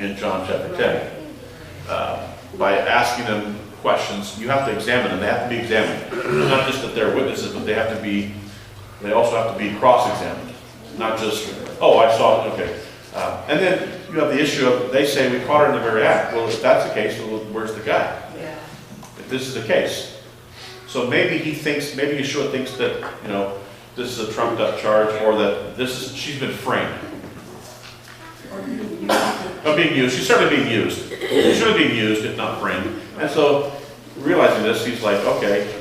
in John chapter 10. By asking them questions, you have to examine them. They have to be examined. It's not just that they're witnesses, but they also have to be cross-examined. Not just, oh, I saw it, okay. And then you have the issue of, they say, we caught her in the very act. Well, if that's the case, well, where's the guy? Yeah. If this is the case. So maybe Yeshua thinks that, this is a trumped up charge, or that she's been framed. Not being used. She's certainly being used. She's certainly being used, if not framed. And so, realizing this, he's like, okay.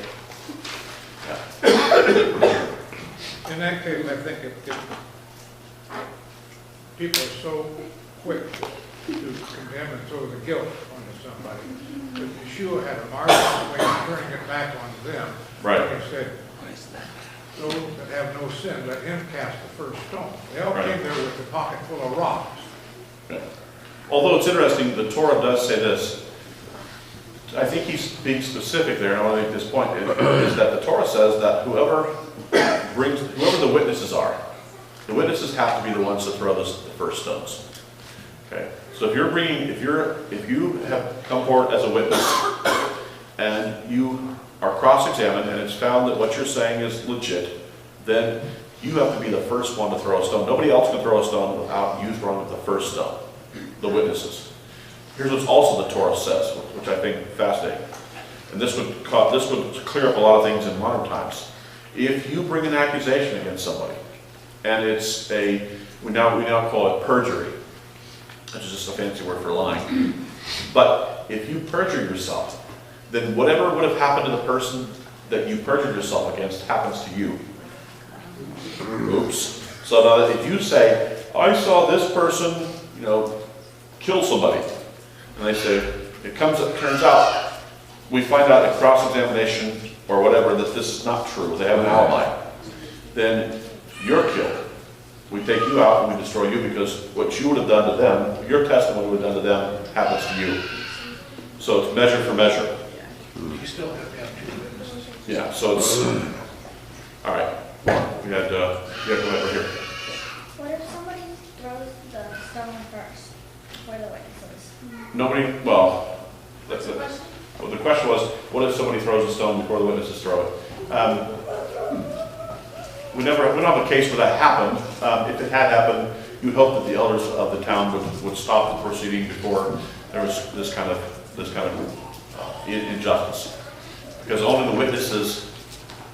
In that case, I think if people are so quick to condemn and throw the guilt onto somebody, but Yeshua had a marvelous way of turning it back on them. Right. He said, those that have no sin, let him cast the first stone. They all came there with a pocket full of rocks. Yeah. Although it's interesting, the Torah does say this. I think he's being specific there, and I want to make this point, is that the Torah says that whoever the witnesses are, the witnesses have to be the ones to throw the first stones. Okay? So if you have come forward as a witness, and you are cross-examined, and it's found that what you're saying is legit, then you have to be the first one to throw a stone. Nobody else can throw a stone without you throwing the first stone, the witnesses. Here's what also the Torah says, which I think is fascinating. And this would clear up a lot of things in modern times. If you bring an accusation against somebody, and it's we now call it perjury, which is just a fancy word for lying. But if you perjure yourself, then whatever would have happened to the person that you perjured yourself against happens to you. Oops. So now if you say, I saw this person, kill somebody, and they say, turns out, we find out in cross-examination or whatever that this is not true, they have an alibi, then you're killed. We take you out and we destroy you because what you would have done to them, your testimony would have done to them, happens to you. So it's measure for measure. You still have to have two witnesses. Yeah, so it's, all right. We had, go ahead right here. What if somebody throws the stone first for the witnesses? That's it. Well, the question was, what if somebody throws a stone before the witnesses throw it? We don't have a case where that happened. If it had happened, you'd hope that the elders of the town would stop the proceeding before there was this kind of injustice. Because only the witnesses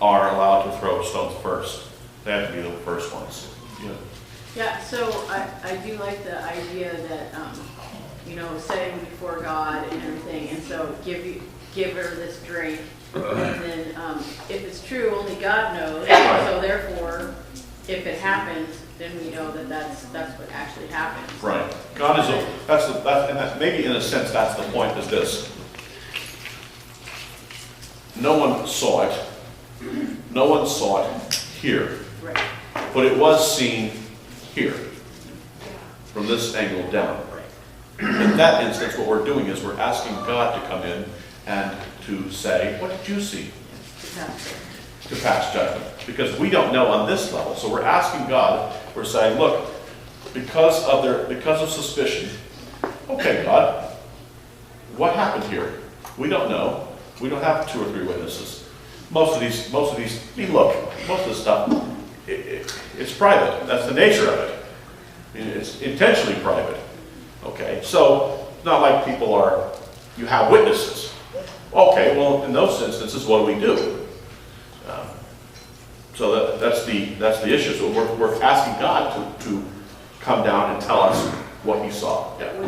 are allowed to throw stones first. They have to be the first ones. Yeah, so I do like the idea that, setting before God and everything, and so give her this drink, and then if it's true, only God knows, so therefore, if it happens, then we know that that's what actually happens. Right. God is maybe in a sense that's the point, is this. No one saw it. No one saw it here. Right. But it was seen here, from this angle down. In that instance, what we're doing is we're asking God to come in and to say, what did you see? To pass judgment. Because we don't know on this level. So we're asking God, we're saying, look, because of suspicion, okay, God, what happened here? We don't know. We don't have 2 or 3 witnesses. Most of these, most of the stuff, it's private. That's the nature of it. It's intentionally private. Okay, so it's not like you have witnesses. Okay, well, in those instances, what do we do? So that's the issue. So we're asking God to come down and tell us what He saw. Yeah, and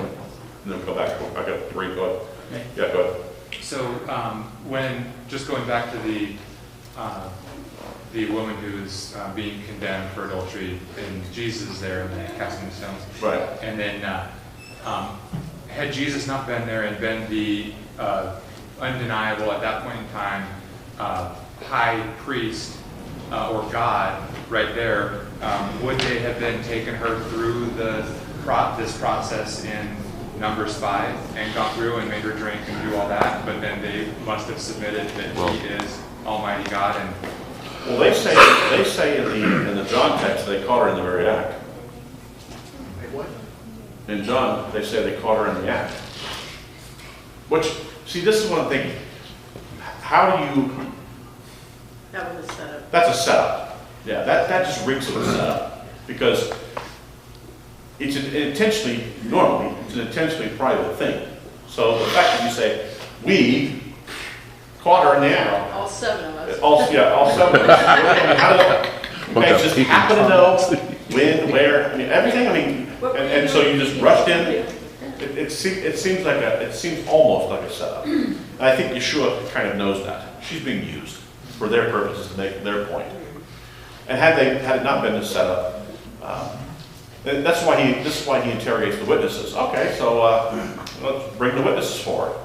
then we'll go back. I got 3. Go ahead. Okay. Yeah, go ahead. So when just going back to the woman who's being condemned for adultery, and Jesus is there and then casting the stones. Right. And then had Jesus not been there and been the undeniable at that point in time high priest or God right there, would they have then taken her through this process in Numbers 5 and gone through and made her drink and do all that? But then they must have submitted that He is Almighty God. And well, they say in the John text they caught her in the very act. They what? in John, they say they caught her in the act. Which, see, this is what I'm thinking. How do you, That was a setup. that's a setup. Yeah, that just reeks of a setup. Because it's normally, it's an intentionally private thing. So the fact that you say, we caught her in the act. All 7 of us. All 7 of us. How does, you guys just happen to know when, where, I mean, everything, I mean, and so you just rushed in. It seems almost like a setup. And I think Yeshua kind of knows that. She's being used for their purposes to make their point. And had it not been a setup, this is why he interrogates the witnesses. Okay, so let's bring the witnesses forward.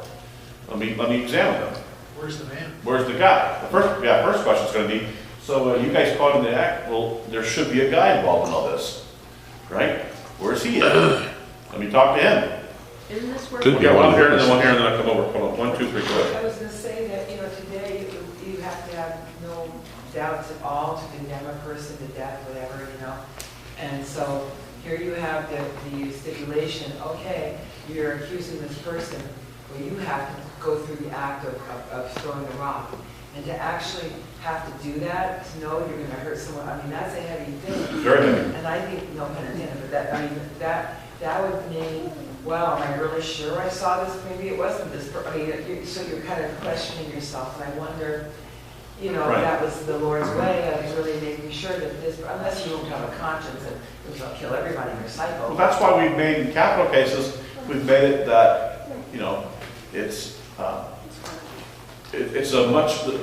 Let me examine them. Where's the man? Where's the guy? The first question is going to be, so you guys caught in the act? Well, there should be a guy involved in all this, right? Where's he at? Let me talk to him. Isn't this where? We got one here, and then one here, and then I come over. Hold on, 1, 2, 3, go ahead. I was going to say that, today you have to have no doubts at all to condemn a person to death, whatever, And so here you have the stipulation, okay, you're accusing this person, well, you have to go through the act of throwing the rock. And to actually have to do that, to know you're going to hurt someone, I mean, that's a heavy thing. Very heavy. And I think, no pun intended, but that would mean, wow, am I really sure I saw this? Maybe it wasn't this. So you're kind of questioning yourself. And I wonder, Right. that was the Lord's way of really making sure that this, unless you don't have a conscience and it will kill everybody in your cycle. Well, that's why we've made, in capital cases, we've made it that, it's a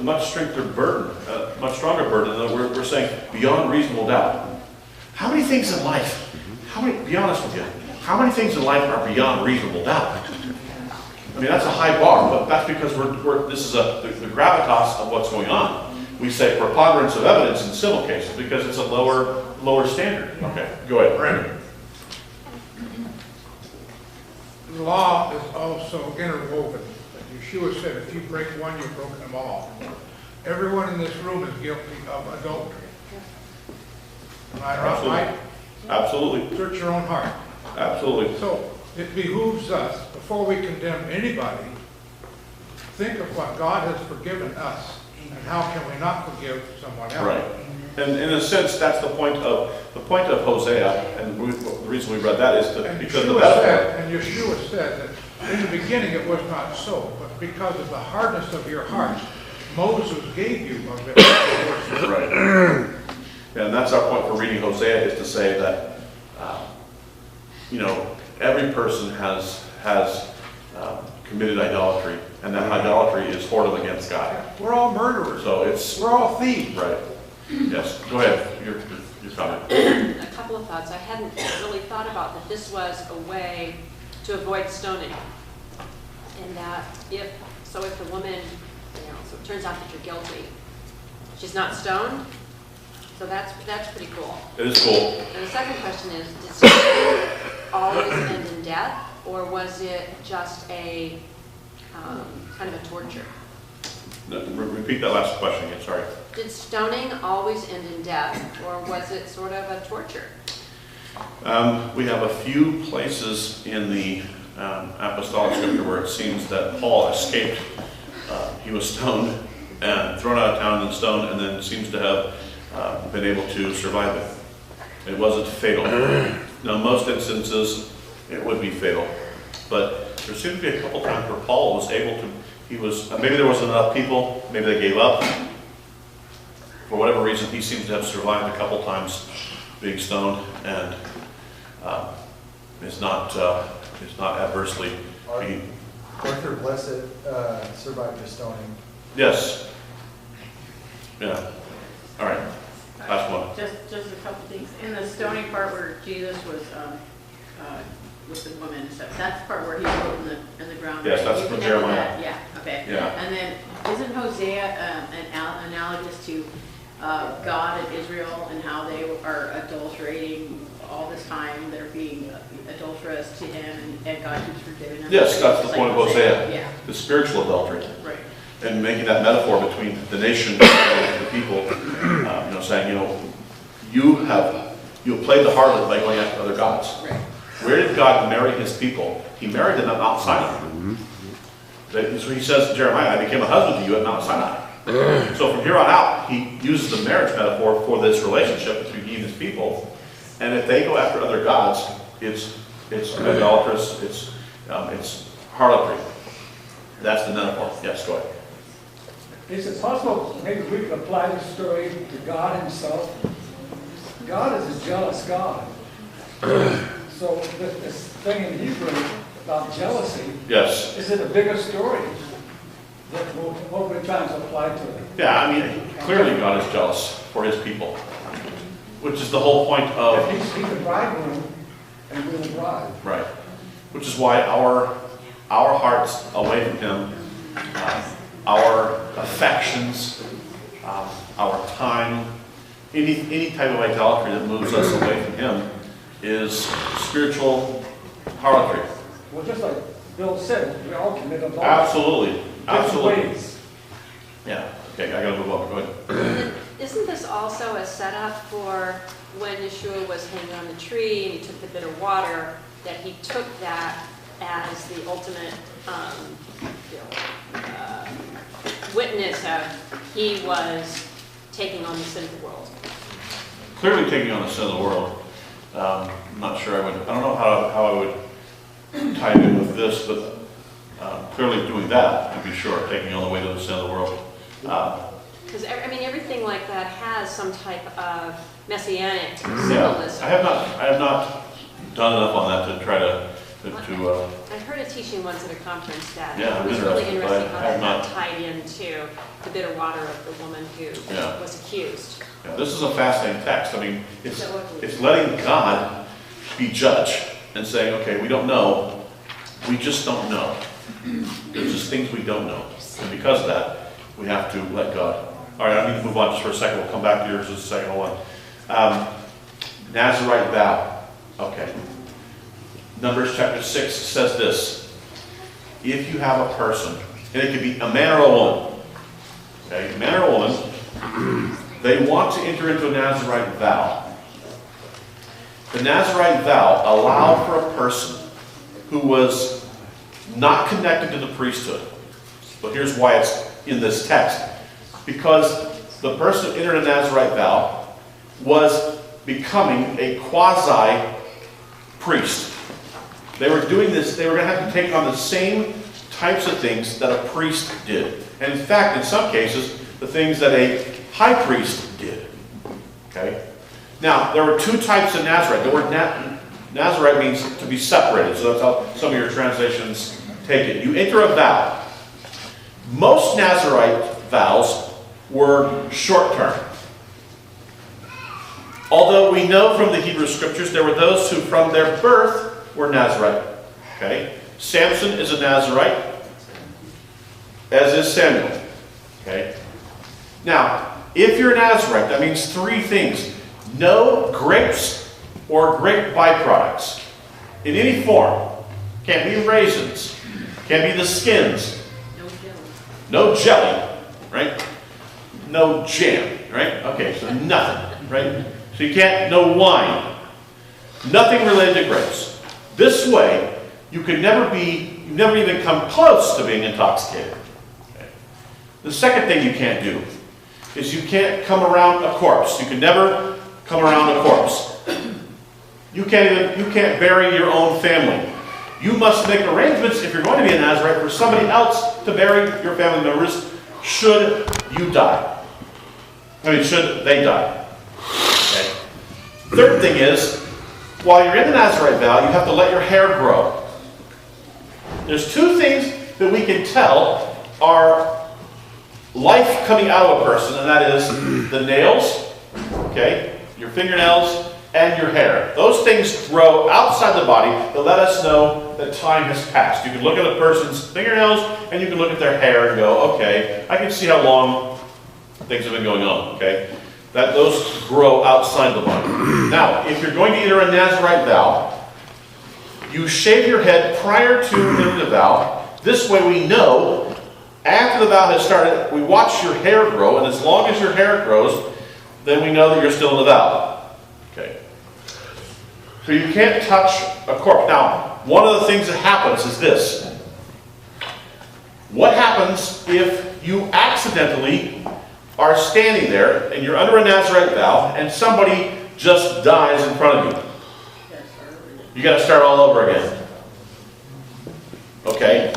much stricter burden, a much stronger burden. We're saying beyond reasonable doubt. How many things in life, be honest with you, how many things in life are beyond reasonable doubt? I mean, that's a high bar, but that's because this is the gravitas of what's going on. We say preponderance of evidence in civil cases because it's a lower standard. Okay, go ahead, Brent. The law is also interwoven. Yeshua said, if you break one, you've broken them all. Everyone in this room is guilty of adultery. Am I right? Absolutely. Search your own heart. Absolutely. So it behooves us, before we condemn anybody, think of what God has forgiven us, and how can we not forgive someone else? Right. And in a sense, that's the point of Hosea, and the reason we read that is because of that. And Yeshua said that in the beginning it was not so, but because of the hardness of your heart, Moses gave you of it. Right. And that's our point for reading Hosea, is to say that, every person has committed idolatry, and that idolatry is whoredom against God. We're all murderers. So we're all thieves. Right. Yes. Go ahead. Your comment. A couple of thoughts. I hadn't really thought about that this was a way to avoid stoning. And that if the woman, so it turns out that you're guilty, she's not stoned. So that's pretty cool. It is cool. And the second question is, did stoning always end in death, or was it just a kind of a torture? No, repeat that last question again, sorry. Did stoning always end in death, or was it sort of a torture? We have a few places in the apostolic scripture where it seems that Paul escaped. He was stoned and thrown out of town and stoned, and then seems to have been able to survive it. It wasn't fatal. Now, in most instances, it would be fatal. But there seemed to be a couple times where Paul was able to, maybe there wasn't enough people, maybe they gave up. For whatever reason, he seems to have survived a couple times being stoned, and is not adversely being. Arthur Blessed survived the stoning. Yes. Yeah. All right. Last one. Just a couple things. In the stoning part where Jesus was with the woman and stuff, that's the part where he wrote in the ground. Yes, right? that's You from connected Jeremiah. that? Yeah, okay. Yeah. And then, isn't Hosea analogous to God and Israel and how they are adulterating all this time? They're being adulterous to him, and God keeps forgiving them. Yes, that's the Just point of like Hosea. Yeah, The spiritual adultery. right. And making that metaphor between the nation and the people, saying, you have played the harlot by going after other gods. Right. Where did God marry his people? He married them at Mount Sinai. That's where he says to Jeremiah, I became a husband to you at Mount Sinai. So from here on out, he uses the marriage metaphor for this relationship between he and his people. And if they go after other gods, it's idolatrous, it's harlotry. That's the metaphor. Yes, go ahead. Is it possible maybe we could apply this story to God himself? God is a jealous God. So this thing in Hebrew about jealousy, Yes. is it a bigger story that what we're trying to apply to it? Yeah, I mean, clearly God is jealous for his people, which is the whole point of... If he's the bridegroom and we're the bride. Right. Which is why our hearts away from him, our affections, our time, any type of idolatry that moves us away from him is spiritual harlotry. Well, just like Bill said, we all commit adultery. Absolutely. Absolutely. Different ways. Yeah. Okay, I gotta move on. Go ahead. Isn't this also a setup for when Yeshua was hanging on the tree and he took the bitter water, that he took that as the ultimate witness of he was taking on the sin of the world? Clearly taking on the sin of the world. I'm not sure I don't know how I would tie it in with this, but clearly doing that, to be sure, taking on the weight of the sin of the world. Because everything like that has some type of messianic Yeah, symbolism. I have not done enough on that to try to I heard a teaching once at a conference that Yeah, it was I'm really interested, interesting but how I have that not- tied into the bitter water of the woman who Yeah. was accused. Yeah, this is a fascinating text. I mean, it's letting God be judge and saying, okay, we don't know. We just don't know. There's just things we don't know. And because of that, we have to let God. All right, I need to move on just for a second. We'll come back to yours in a second. Hold on. Nazirite vow. Okay. Numbers chapter 6 says this. If you have a person, and it could be a man or a woman, okay, a man or a woman, they want to enter into a Nazirite vow. The Nazirite vow allowed for a person who was not connected to the priesthood. But here's why it's in this text. Because the person who entered a Nazirite vow was becoming a quasi-priest. They were doing this, they were going to have to take on the same types of things that a priest did. And in fact, in some cases, the things that a high priest did. Okay? Now, there were two types of Nazirite. The word Nazirite means to be separated. So that's how some of your translations take it. You enter a vow. Most Nazirite vows were short-term. Although we know from the Hebrew Scriptures there were those who from their birth were Nazirite. Okay? Samson is a Nazirite, as is Samuel. Okay? Now, if you're a Nazirite, that means three things. No grapes or grape byproducts in any form. Can't be raisins. Can't be the skins. No jelly, right? No jam, right? Okay, so nothing, right? So you can't, no wine. Nothing related to grapes. This way, you never even come close to being intoxicated. Okay. The second thing you can't do is you can't come around a corpse. You can never come around a corpse. You can't bury your own family. You must make arrangements, if you're going to be a Nazirite, for somebody else to bury your family members should you die. Should they die. Okay. Third thing is, while you're in the Nazirite vow, you have to let your hair grow. There's two things that we can tell are life coming out of a person, and that is the nails, okay, your fingernails, and your hair. Those things grow outside the body to let us know that time has passed. You can look at a person's fingernails, and you can look at their hair and go, okay, I can see how long things have been going on, okay? That those grow outside the body. Now, if you're going to enter a Nazirite vow, you shave your head prior to entering the vow. This way we know, after the vow has started, we watch your hair grow, and as long as your hair grows, then we know that you're still in the vow. Okay. So you can't touch a corpse. Now, one of the things that happens is this. What happens if you accidentally are standing there and you're under a Nazarite vow and somebody just dies in front of you? You got to start all over again. Okay?